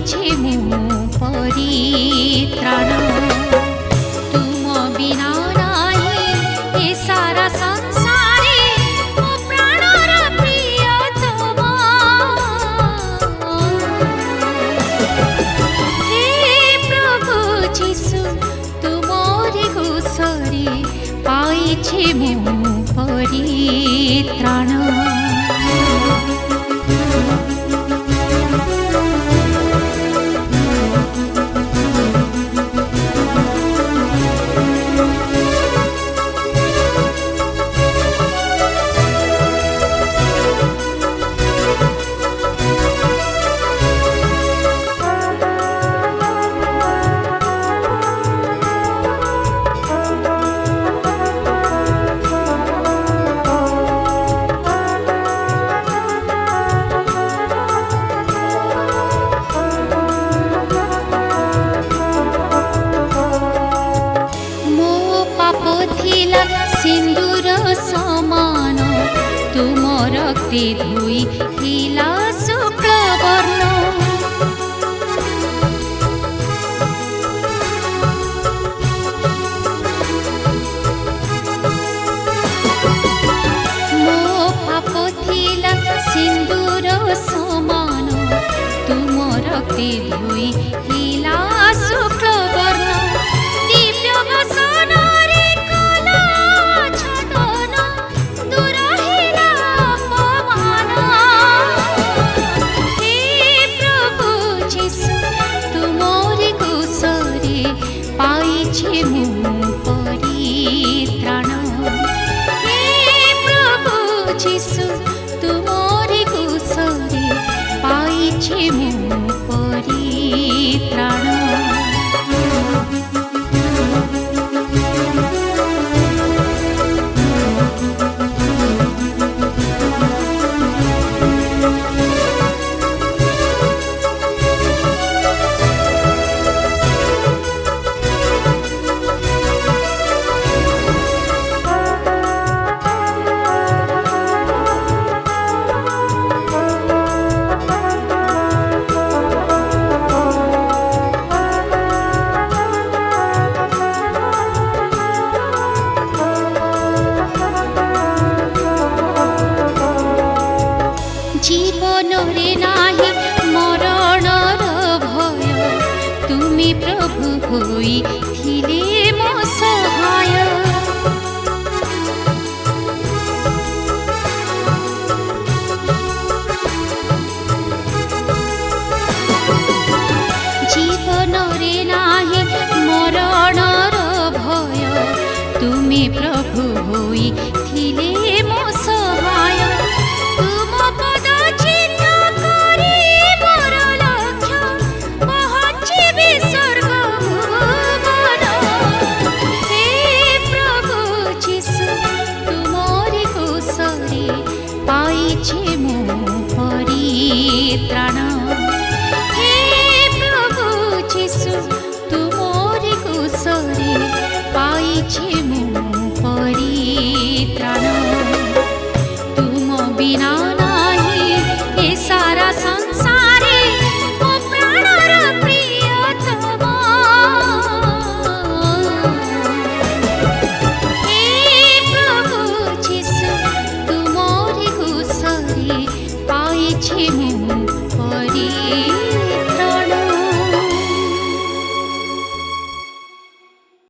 पाइछे मु परित्राण तुम बिना नाही ए सारा संसारे मो प्राणर प्रियतम हे प्रभु जीशु तुमरी कुशरे पाइछे मु परित्राण सिंदूर समान तुम रक्ते धोई हिला शुक्ल वर्ण मो पाप थिला सिंदूर समान तुम रक्ते धोई हिला शुक्ल वर्ण दिव्य वसन पाइछे मु परित्राण हे प्रभु जीशु तुमरी कुशरे पाइछे मु परित्राण जीवन रे नाही मरणर भय तुमी प्रभु होई थिले मो सहाय जीवन रे नाही मरणर भय तुमी प्रभु होई थिले मो सहाय पाइछे मु परित्राण हे प्रभु जीशु तुमरी कुशरे पाइछे